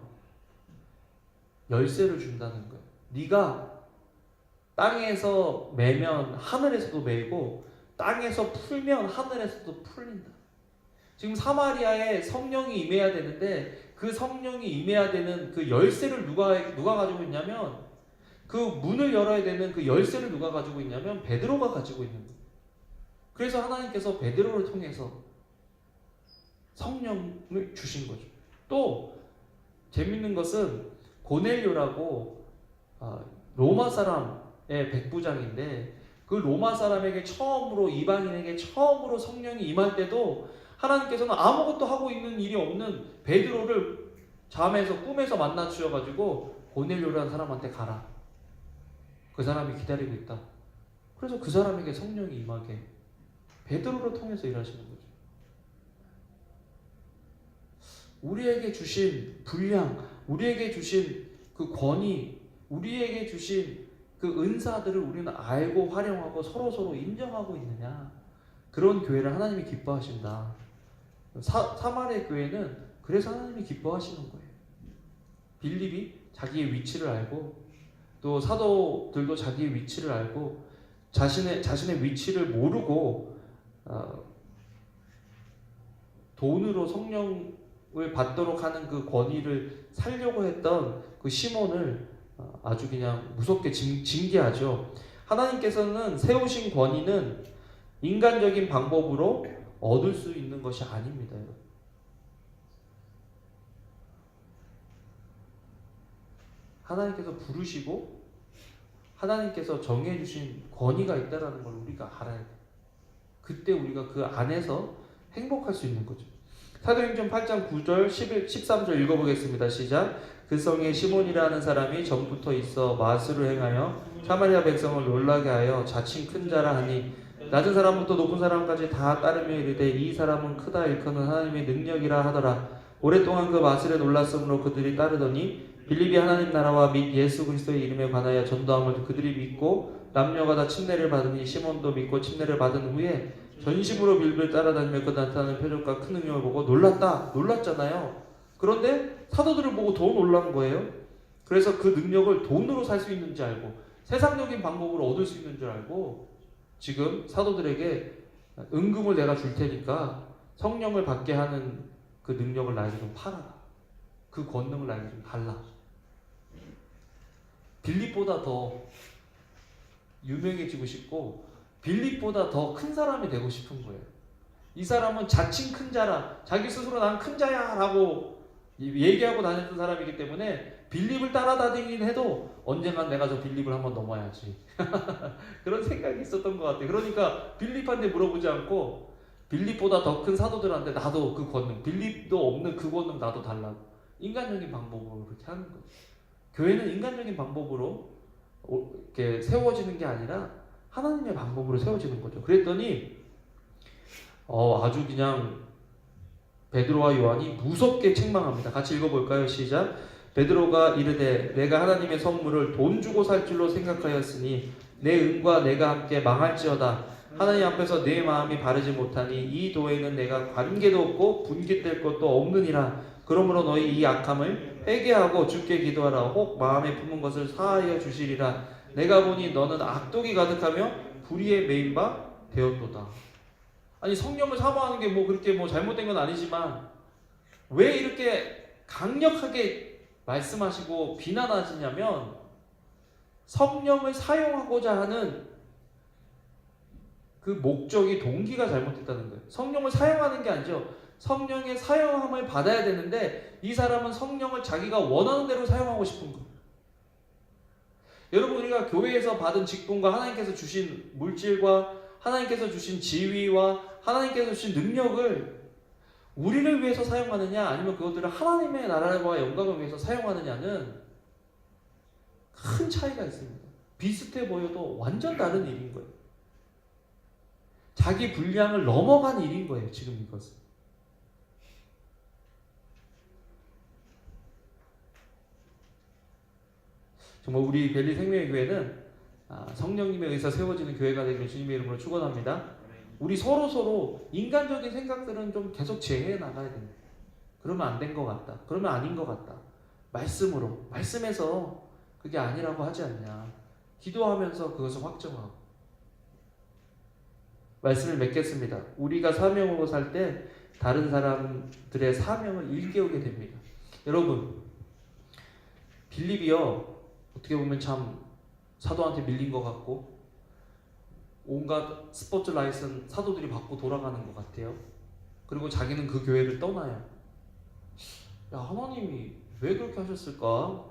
열쇠를 준다는 거예요. 네가 땅에서 매면 하늘에서도 매고 땅에서 풀면 하늘에서도 풀린다. 지금 사마리아에 성령이 임해야 되는데 그 성령이 임해야 되는 그 열쇠를 누가 가지고 있냐면, 그 문을 열어야 되는 그 열쇠를 누가 가지고 있냐면 베드로가 가지고 있는 거예요. 그래서 하나님께서 베드로를 통해서 성령을 주신 거죠. 또 재밌는 것은 고넬료라고 로마 사람의 백부장인데 그 로마 사람에게 처음으로, 이방인에게 처음으로 성령이 임할 때도 하나님께서는 아무것도 하고 있는 일이 없는 베드로를 잠에서 꿈에서 만나 주셔가지고 고넬료라는 사람한테 가라. 그 사람이 기다리고 있다. 그래서 그 사람에게 성령이 임하게 베드로를 통해서 일하시는 거죠. 우리에게 주신 분량, 우리에게 주신 그 권위, 우리에게 주신 그 은사들을 우리는 알고 활용하고 서로 인정하고 있느냐, 그런 교회를 하나님이 기뻐하신다. 사마리아 교회는 그래서 하나님이 기뻐하시는 거예요. 빌립이 자기의 위치를 알고 또 사도들도 자기의 위치를 알고 자신의 위치를 모르고 돈으로 성령을 받도록 하는 그 권위를 살려고 했던 그 시몬을 아주 그냥 무섭게 징계하죠. 하나님께서는 세우신 권위는 인간적인 방법으로 얻을 수 있는 것이 아닙니다. 하나님께서 부르시고 하나님께서 정해주신 권위가 있다는 걸 우리가 알아야 돼요. 그때 우리가 그 안에서 행복할 수 있는 거죠. 사도행전 8장 9절 13절 읽어보겠습니다. 시작. 그 성에 시몬이라는 사람이 전부터 있어 마술을 행하여 사마리아 백성을 놀라게 하여 자칭 큰 자라 하니 낮은 사람부터 높은 사람까지 다 따르며 이르되 이 사람은 크다 일컫는 하나님의 능력이라 하더라. 오랫동안 그 마술에 놀랐으므로 그들이 따르더니 빌립이 하나님 나라와 및 예수 그리스도의 이름에 관하여 전도함을 그들이 믿고 남녀가 다 침례를 받으니 시몬도 믿고 침례를 받은 후에 전심으로 빌립을 따라다니며 그 나타나는 표적과 큰 능력을 보고 놀랐잖아요. 그런데 사도들을 보고 더 놀란 거예요. 그래서 그 능력을 돈으로 살 수 있는 줄 알고 세상적인 방법으로 얻을 수 있는 줄 알고 지금 사도들에게 은금을 내가 줄 테니까 성령을 받게 하는 그 능력을 나에게 좀 팔아라. 그 권능을 나에게 좀 달라. 빌립보다 더 유명해지고 싶고 빌립보다 더 큰 사람이 되고 싶은 거예요. 이 사람은 자칭 큰 자라, 자기 스스로 난 큰 자야 라고 얘기하고 다녔던 사람이기 때문에 빌립을 따라다니긴 해도 언젠간 내가 저 빌립을 한번 넘어야지 그런 생각이 있었던 것 같아요. 그러니까 빌립한테 물어보지 않고 빌립보다 더 큰 사도들한테 나도 그 권능, 빌립도 없는 그 권능 나도 달라고 인간적인 방법으로 그렇게 하는 거예요. 교회는 인간적인 방법으로 이렇게 세워지는 게 아니라 하나님의 방법으로 세워지는 거죠. 그랬더니 아주 그냥 베드로와 요한이 무섭게 책망합니다. 같이 읽어볼까요? 시작. 베드로가 이르되 내가 하나님의 선물을 돈 주고 살 줄로 생각하였으니 내 은과 내가 함께 망할지어다. 하나님 앞에서 내 마음이 바르지 못하니 이 도에는 내가 관계도 없고 분깃될 것도 없느니라. 그러므로 너희 이 악함을 회개하고 주께 기도하라. 혹 마음에 품은 것을 사하여 주시리라. 내가 보니 너는 악독이 가득하며 불의에 매인 바 되었도다. 아니 성령을 사모하는 게 뭐 그렇게 뭐 잘못된 건 아니지만 왜 이렇게 강력하게 말씀하시고 비난하시냐면 성령을 사용하고자 하는 그 목적이 동기가 잘못됐다는 거예요. 성령을 사용하는 게 아니죠. 성령의 사용함을 받아야 되는데 이 사람은 성령을 자기가 원하는 대로 사용하고 싶은 거예요. 여러분 우리가 교회에서 받은 직분과 하나님께서 주신 물질과 하나님께서 주신 지위와 하나님께서 주신 능력을 우리를 위해서 사용하느냐 아니면 그것들을 하나님의 나라와 영광을 위해서 사용하느냐는 큰 차이가 있습니다. 비슷해 보여도 완전 다른 일인 거예요. 자기 분량을 넘어간 일인 거예요. 지금 이것은. 정말 우리 벨리 생명의교회는 성령님에 의해서 세워지는 교회가 되기를 주님의 이름으로 축원합니다. 우리 서로 인간적인 생각들은 좀 계속 제해해 나가야 됩니다. 그러면 안 된 것 같다. 그러면 아닌 것 같다. 말씀에서 그게 아니라고 하지 않냐. 기도하면서 그것을 확정하고. 말씀을 맺겠습니다. 우리가 사명으로 살 때 다른 사람들의 사명을 일깨우게 됩니다. 여러분, 빌립이요. 어떻게 보면 참 사도한테 밀린 것 같고 온갖 스포트라이트는 사도들이 받고 돌아가는 것 같아요. 그리고 자기는 그 교회를 떠나요. 야, 하나님이 왜 그렇게 하셨을까?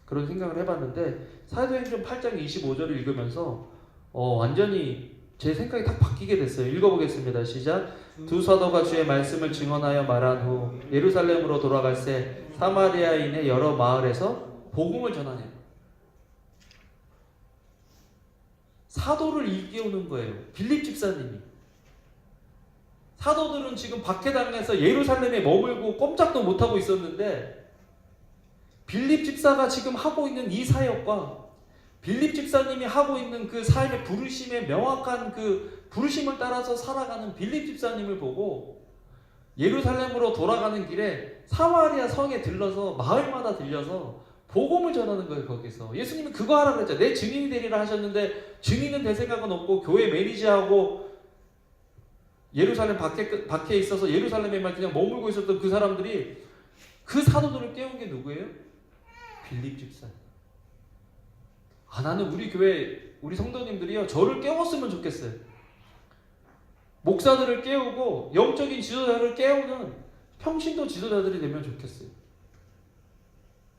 그런 생각을 해봤는데 사도행전 8장 25절을 읽으면서 완전히 제 생각이 딱 바뀌게 됐어요. 읽어보겠습니다. 시작. 두 사도가 주의 말씀을 증언하여 말한 후 예루살렘으로 돌아갈새 사마리아인의 여러 마을에서 복음을 전하네요. 사도를 일깨우는 거예요. 빌립 집사님이. 사도들은 지금 박해당해서 예루살렘에 머물고 꼼짝도 못하고 있었는데 빌립 집사가 지금 하고 있는 이 사역과 빌립 집사님이 하고 있는 그 삶의 부르심의 명확한 그 부르심을 따라서 살아가는 빌립 집사님을 보고 예루살렘으로 돌아가는 길에 사마리아 성에 들러서 마을마다 들려서 복음을 전하는 거예요. 거기서 예수님은 그거 하라 그랬죠. 내 증인이 되리라 하셨는데 증인은 될 생각은 없고 교회 매니저하고 예루살렘 밖에 있어서 예루살렘에만 그냥 머물고 있었던 그 사람들이 그 사도들을 깨운 게 누구예요? 빌립 집사님. 나는 우리 교회 우리 성도님들이요 저를 깨웠으면 좋겠어요. 목사들을 깨우고 영적인 지도자를 깨우는 평신도 지도자들이 되면 좋겠어요.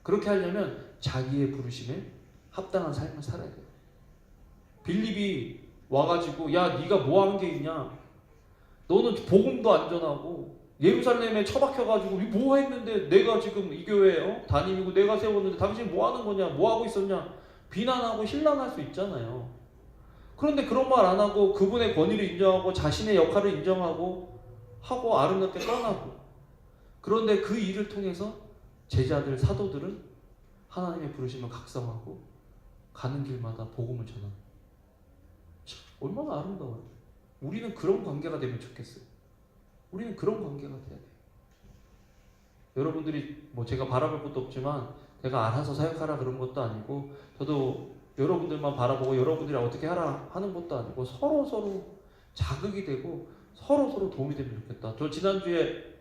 그렇게 하려면 자기의 부르심에 합당한 삶을 살아야 돼요. 빌립이 와가지고 야 네가 뭐 한 게 있냐? 너는 복음도 안 전하고 예루살렘에 처박혀가지고 뭐 했는데 내가 지금 이 교회에 담임이고 내가 세웠는데 당신 뭐 하는 거냐? 뭐 하고 있었냐? 비난하고 신랑할 수 있잖아요. 그런데 그런 말 안 하고 그분의 권위를 인정하고 자신의 역할을 인정하고 하고 아름답게 떠나고 그런데 그 일을 통해서 제자들, 사도들은 하나님의 부르심을 각성하고 가는 길마다 복음을 전하는, 참, 얼마나 아름다워요. 우리는 그런 관계가 되면 좋겠어요. 우리는 그런 관계가 돼야 돼요. 여러분들이 뭐 제가 바라볼 것도 없지만 제가 알아서 사역하라 그런 것도 아니고, 저도 여러분들만 바라보고 여러분들이 어떻게 하라 하는 것도 아니고, 서로 자극이 되고 서로 도움이 되면 좋겠다. 저 지난주에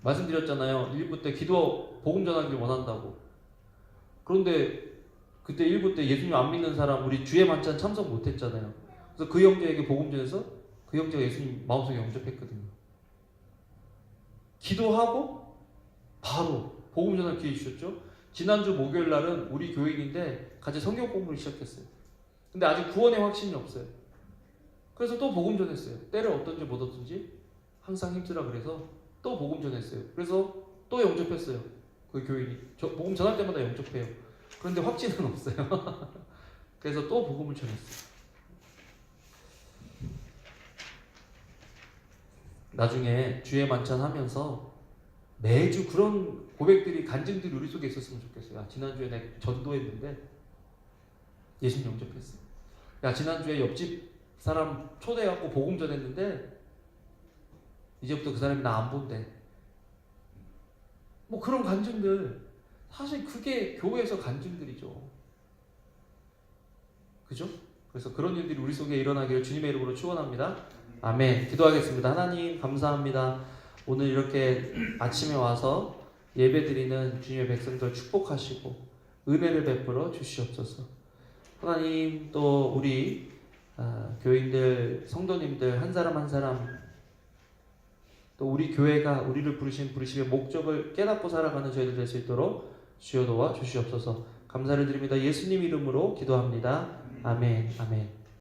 말씀드렸잖아요. 1부 때 기도 복음 전하기를 원한다고. 그런데 그때 1부 때 예수님 안 믿는 사람 우리 주의 만찬 참석 못했잖아요. 그래서 그 형제에게 복음 전해서 그 형제가 예수님 마음속에 영접했거든요. 기도하고 바로 복음 전할 기회 주셨죠. 지난주 목요일 날은 우리 교인인데 같이 성경 공부를 시작했어요. 근데 아직 구원의 확신이 없어요. 그래서 또 복음 전했어요. 때를 얻든지 못 얻든지 항상 힘쓰라 그래서 또 복음 전했어요. 그래서 또 영접했어요. 그 교인이 저 복음 전할 때마다 영접해요. 그런데 확신은 없어요. 그래서 또 복음을 전했어요. 나중에 주의 만찬 하면서 매주 그런 고백들이, 간증들이 우리 속에 있었으면 좋겠어요. 야, 지난주에 내가 전도했는데 예수님 영접했어. 야, 지난주에 옆집 사람 초대해갖고 복음 전했는데 이제부터 그 사람이 나 안 본대. 뭐 그런 간증들, 사실 그게 교회에서 간증들이죠. 그죠? 그래서 그런 일들이 우리 속에 일어나기를 주님의 이름으로 축원합니다. 아멘. 기도하겠습니다. 하나님 감사합니다. 오늘 이렇게 아침에 와서 예배드리는 주님의 백성들 축복하시고 은혜를 베풀어 주시옵소서. 하나님, 또 우리 교인들, 성도님들 한 사람 한 사람, 또 우리 교회가 우리를 부르신 부르심의 목적을 깨닫고 살아가는 저희들 될 수 있도록 주여 도와 주시옵소서. 감사를 드립니다. 예수님 이름으로 기도합니다. 아멘. 아멘.